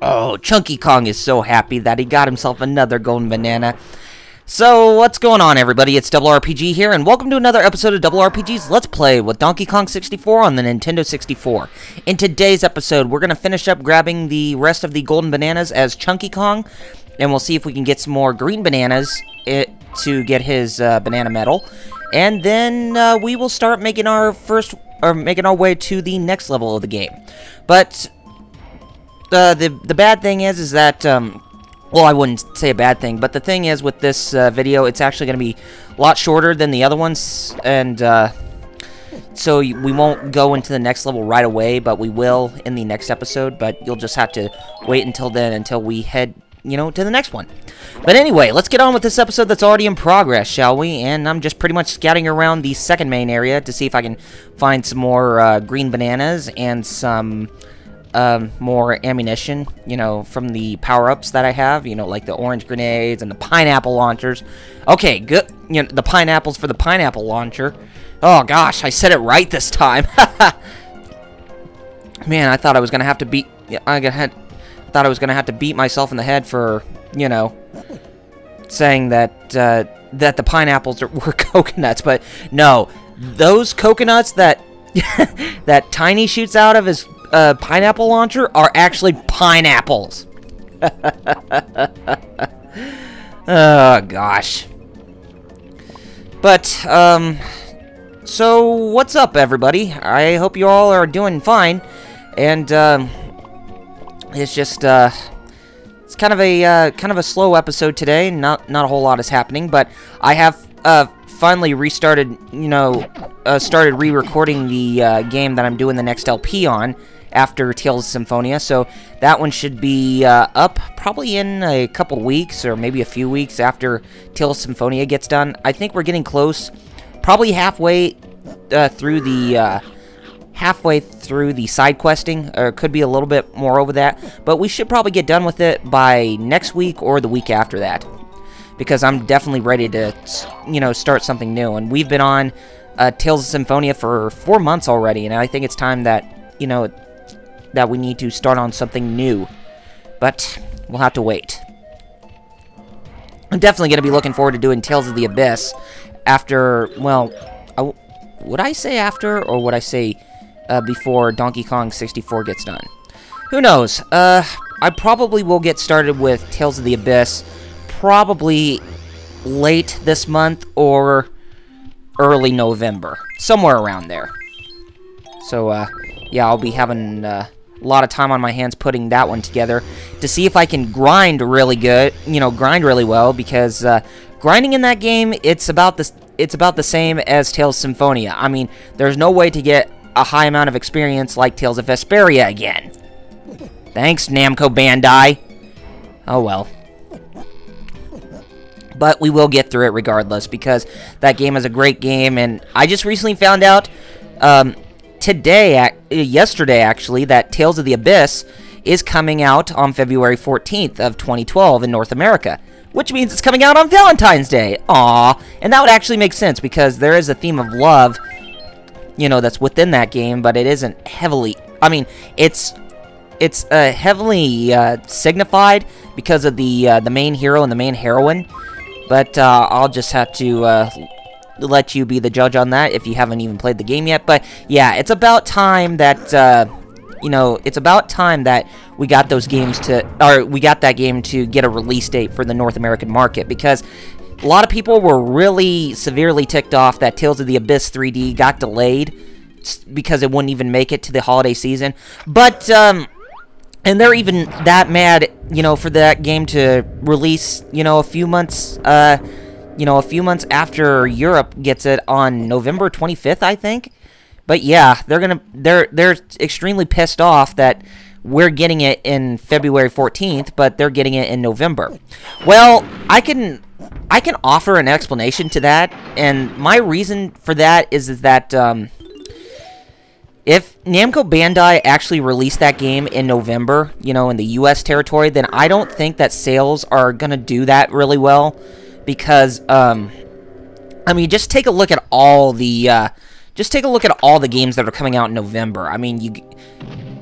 Oh, Chunky Kong is so happy that he got himself another golden banana. So, what's going on, everybody? It's RRPG here, and welcome to another episode of RRPG's Let's Play with Donkey Kong 64 on the Nintendo 64. In today's episode, we're going to finish up grabbing the rest of the golden bananas as Chunky Kong, and we'll see if we can get some more green bananas to get his banana medal. And then we will start making our way to the next level of the game. But the bad thing is that well, I wouldn't say a bad thing, but the thing is with this video, it's actually going to be a lot shorter than the other ones, and so we won't go into the next level right away, but we will in the next episode. But you'll just have to wait until then, until we head, to the next one. But anyway, let's get on with this episode that's already in progress, shall we? And I'm just pretty much scouting around the second main area to see if I can find some more green bananas and some more ammunition, from the power-ups that I have, like the orange grenades and the pineapple launchers. Okay, good. The pineapples for the pineapple launcher. Oh gosh, I said it right this time. Man, I thought I was gonna have to beat. Thought I was gonna have to beat myself in the head for, saying that that the pineapples were coconuts, but no, those coconuts that that Tiny shoots out of his pineapple launcher are actually pineapples. Oh gosh. But so what's up, everybody? I hope you all are doing fine. And it's just it's kind of a slow episode today. Not a whole lot is happening, but I have finally restarted, started re-recording the game that I'm doing the next LP on after Tales of Symphonia, so that one should be up probably in a couple weeks, or maybe a few weeks after Tales of Symphonia gets done. I think we're getting close, probably halfway through the side questing, or it could be a little bit more over that, but we should probably get done with it by next week or the week after that, because I'm definitely ready to, start something new. And we've been on Tales of Symphonia for 4 months already, and I think it's time that, that we need to start on something new. But we'll have to wait. I'm definitely going to be looking forward to doing Tales of the Abyss after, well, would I say after, or would I say before Donkey Kong 64 gets done? Who knows? I probably will get started with Tales of the Abyss probably late this month or early November, somewhere around there. So, yeah, I'll be having a lot of time on my hands putting that one together to see if I can grind really good, grind really well, because grinding in that game, it's about the same as Tales of Symphonia. I mean, there's no way to get a high amount of experience like Tales of Vesperia again. Thanks, Namco Bandai. Oh well. But we will get through it regardless, because that game is a great game, and I just recently found out yesterday actually, that Tales of the Abyss is coming out on February 14th of 2012 in North America, which means it's coming out on Valentine's Day. Aww. And that would actually make sense, because there is a theme of love, that's within that game, but it isn't heavily, I mean, it's heavily signified because of the main hero and the main heroine, but I'll just have to let you be the judge on that if you haven't even played the game yet. But yeah, it's about time that it's about time that we got those games we got that game to get a release date for the North American market, because a lot of people were really severely ticked off that Tales of the Abyss 3D got delayed because it wouldn't even make it to the holiday season. But and they're even that mad, for that game to release, a few months after Europe gets it on November 25th, I think. But yeah, they're extremely pissed off that we're getting it in February 14th, but they're getting it in November. Well, I can offer an explanation to that, and my reason for that is that if Namco Bandai actually released that game in November, in the US territory, then I don't think that sales are gonna do that really well, because I mean, just take a look at all the games that are coming out in November. I mean,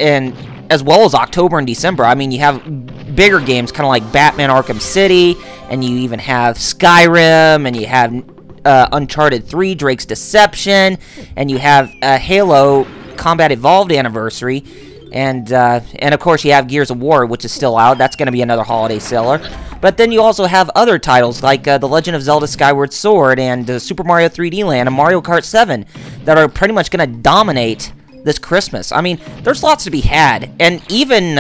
and as well as October and December. I mean, you have bigger games kind of like Batman Arkham City, and you even have Skyrim, and you have Uncharted 3, Drake's Deception, and you have Halo Combat Evolved Anniversary, and of course you have Gears of War, which is still out. That's going to be another holiday seller. But then you also have other titles like The Legend of Zelda Skyward Sword and Super Mario 3D Land and Mario Kart 7 that are pretty much going to dominate this Christmas. I mean, there's lots to be had, and even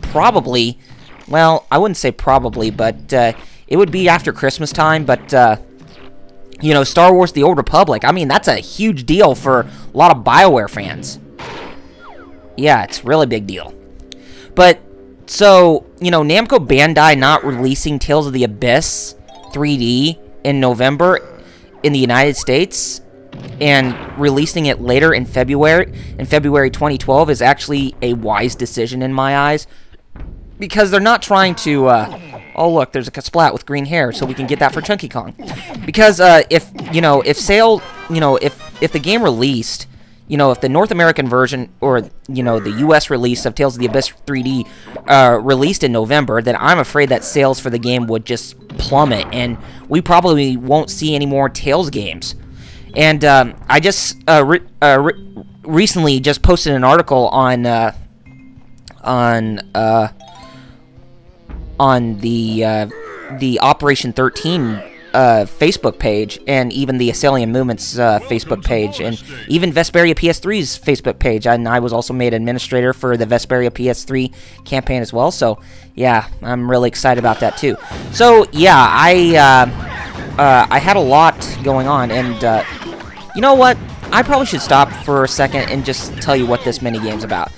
probably, well, I wouldn't say probably, but it would be after Christmas time, but you know, Star Wars The Old Republic, I mean, that's a huge deal for a lot of BioWare fans. Yeah, it's a really big deal. But, so, you know, Namco Bandai not releasing Tales of the Abyss 3D in November in the United States and releasing it later in February 2012 is actually a wise decision in my eyes, because they're not trying to, oh look, there's a splat with green hair, so we can get that for Chunky Kong. Because if the game released, you know, if the North American version, or, you know, the US release of Tales of the Abyss 3D released in November, then I'm afraid that sales for the game would just plummet, and we probably won't see any more Tales games. And I just recently just posted an article on the Operation 13 Facebook page, and even the Xillia Movement's Facebook page, and even Vesperia PS3's Facebook page, and I was also made administrator for the Vesperia PS3 campaign as well, so yeah, I'm really excited about that too. So yeah, I had a lot going on, and you know what, I probably should stop for a second and just tell you what this minigame's about.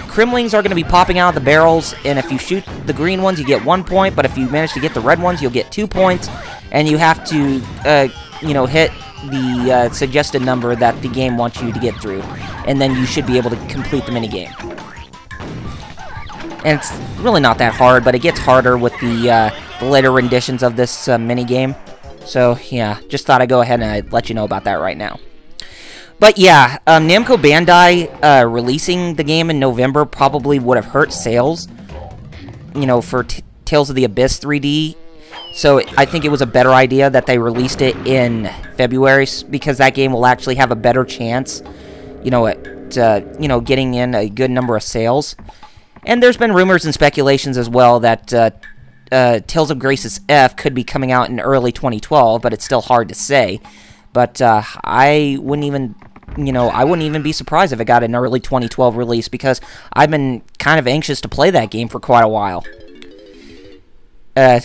Kremlings are going to be popping out of the barrels, and if you shoot the green ones, you get 1 point, but if you manage to get the red ones, you'll get 2 points, and you have to, you know, hit the suggested number that the game wants you to get through, and then you should be able to complete the minigame. And it's really not that hard, but it gets harder with the later renditions of this minigame. So, yeah, just thought I'd go ahead and I'd let you know about that right now. But yeah, Namco Bandai releasing the game in November probably would have hurt sales, you know, for Tales of the Abyss 3D. So I think it was a better idea that they released it in February, because that game will actually have a better chance, you know, at you know, getting in a good number of sales. And there's been rumors and speculations as well that Tales of Graces F could be coming out in early 2012, but it's still hard to say. But I wouldn't even, you know, I wouldn't even be surprised if it got an early 2012 release, because I've been kind of anxious to play that game for quite a while.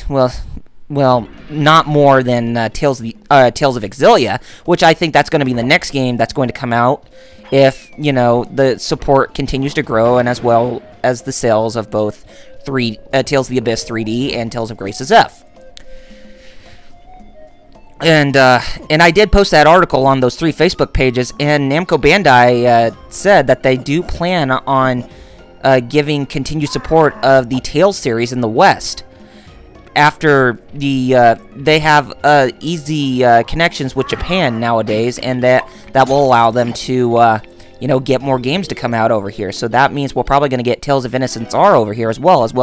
Well, not more than Tales of Xillia, which I think that's going to be the next game that's going to come out if, you know, the support continues to grow, and as well as the sales of both Tales of the Abyss 3D and Tales of Graces F. And I did post that article on those 3 Facebook pages, and Namco Bandai said that they do plan on giving continued support of the Tales series in the West, after they have easy connections with Japan nowadays, and that will allow them to you know, get more games to come out over here. So that means we're probably going to get Tales of Innocence R over here as well as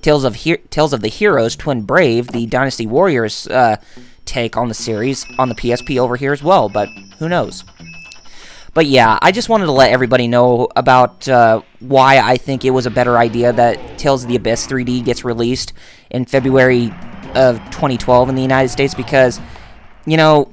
Tales of the Heroes Twin Brave, the Dynasty Warriors take on the series on the PSP over here as well, but who knows. But yeah, I just wanted to let everybody know about why I think it was a better idea that Tales of the Abyss 3D gets released in February of 2012 in the United States, because, you know,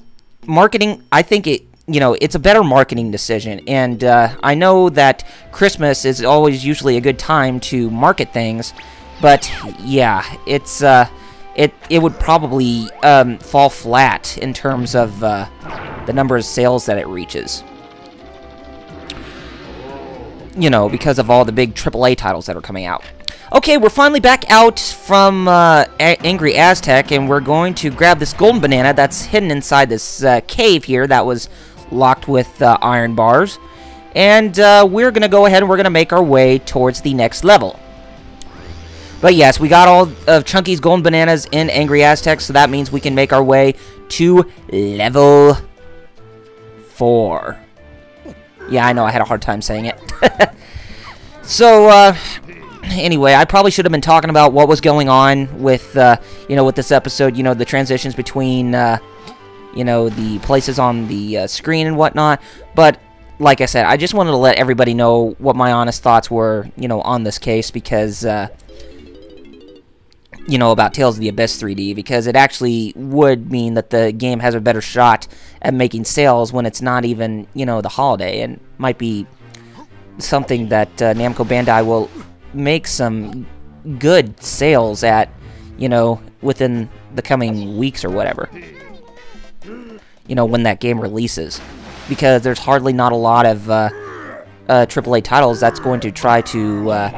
marketing, I think it's a better marketing decision, and I know that Christmas is always usually a good time to market things, but yeah, it would probably fall flat in terms of the number of sales that it reaches. You know, because of all the big AAA titles that are coming out. Okay, we're finally back out from Angry Aztec, and we're going to grab this golden banana that's hidden inside this cave here that was locked with iron bars. And we're going to go ahead and we're going to make our way towards the next level. But yes, we got all of Chunky's golden bananas in Angry Aztec, so that means we can make our way to level 4. Yeah, I know, I had a hard time saying it. So, anyway, I probably should have been talking about what was going on with, you know, with this episode, you know, the transitions between, you know, the places on the screen and whatnot, but like I said, I just wanted to let everybody know what my honest thoughts were, you know, on this case, because, you know, about Tales of the Abyss 3D, because it actually would mean that the game has a better shot at making sales when it's not even, you know, the holiday, and might be something that Namco Bandai will make some good sales at, you know, within the coming weeks or whatever, you know, when that game releases, because there's hardly not a lot of AAA titles that's going to try to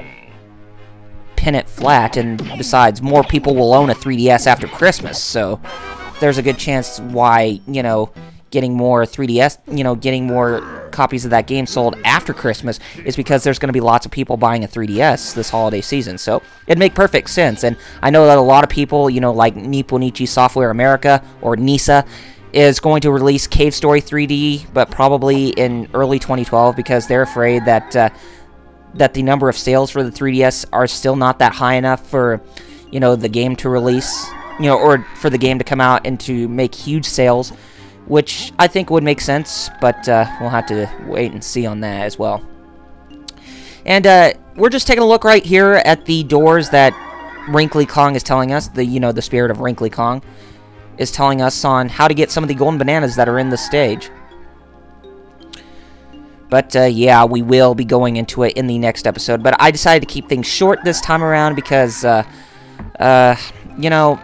pin it flat, and besides, more people will own a 3DS after Christmas, so there's a good chance why, you know, getting more 3DS, you know, getting more copies of that game sold after Christmas is because there's going to be lots of people buying a 3DS this holiday season, so it'd make perfect sense. And I know that a lot of people, you know, like Nipponichi Software America, or NISA, is going to release Cave Story 3D, but probably in early 2012, because they're afraid that that the number of sales for the 3DS are still not that high enough for, you know, the game to release, you know, or for the game to come out and to make huge sales, which I think would make sense, but we'll have to wait and see on that as well. And we're just taking a look right here at the doors that Wrinkly Kong is telling us, the, you know, the spirit of Wrinkly Kong is telling us on how to get some of the golden bananas that are in the stage. But, yeah, we will be going into it in the next episode. But I decided to keep things short this time around because, you know,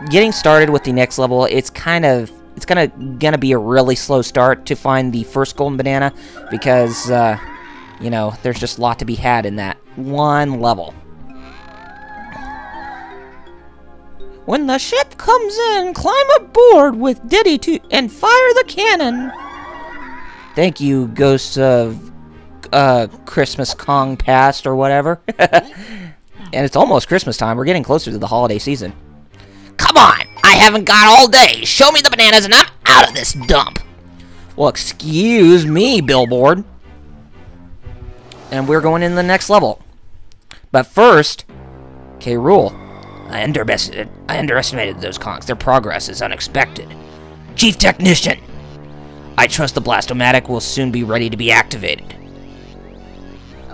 getting started with the next level, it's gonna be a really slow start to find the first golden banana because, you know, there's just a lot to be had in that one level. When the ship comes in, climb aboard with Diddy and fire the cannon. Thank you, ghosts of Christmas Kong past or whatever. And it's almost Christmas time. We're getting closer to the holiday season. Come on! I haven't got all day. Show me the bananas and I'm out of this dump. Well, excuse me, billboard. And we're going in the next level. But first, K. Rool. I underestimated those Kongs. Their progress is unexpected. Chief Technician! I trust the Blastomatic will soon be ready to be activated.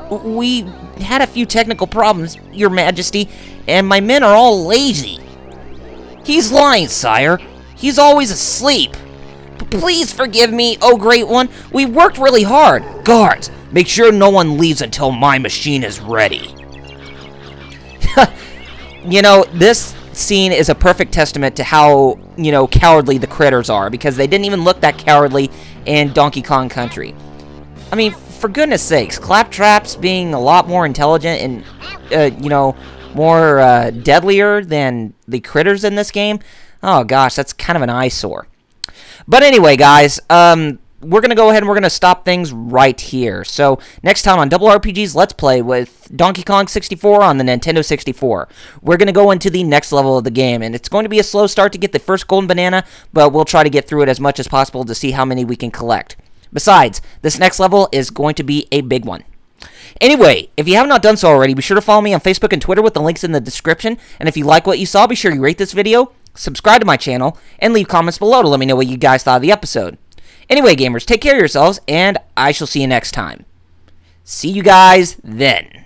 We had a few technical problems, Your Majesty, and my men are all lazy. He's lying, sire. He's always asleep. Please forgive me, oh Great One. We worked really hard. Guards, make sure no one leaves until my machine is ready. You know, this scene is a perfect testament to how, you know, cowardly the critters are, because they didn't even look that cowardly in Donkey Kong Country. I mean, for goodness sakes, Claptrap's being a lot more intelligent and, you know, more deadlier than the critters in this game. Oh gosh, that's kind of an eyesore. But anyway, guys, we're going to go ahead and we're going to stop things right here. So, next time on Double RPG's Let's Play with Donkey Kong 64 on the Nintendo 64. We're going to go into the next level of the game, and it's going to be a slow start to get the first golden banana, but we'll try to get through it as much as possible to see how many we can collect. Besides, this next level is going to be a big one. Anyway, if you have not done so already, be sure to follow me on Facebook and Twitter with the links in the description, and if you like what you saw, be sure you rate this video, subscribe to my channel, and leave comments below to let me know what you guys thought of the episode. Anyway, gamers, take care of yourselves, and I shall see you next time. See you guys then.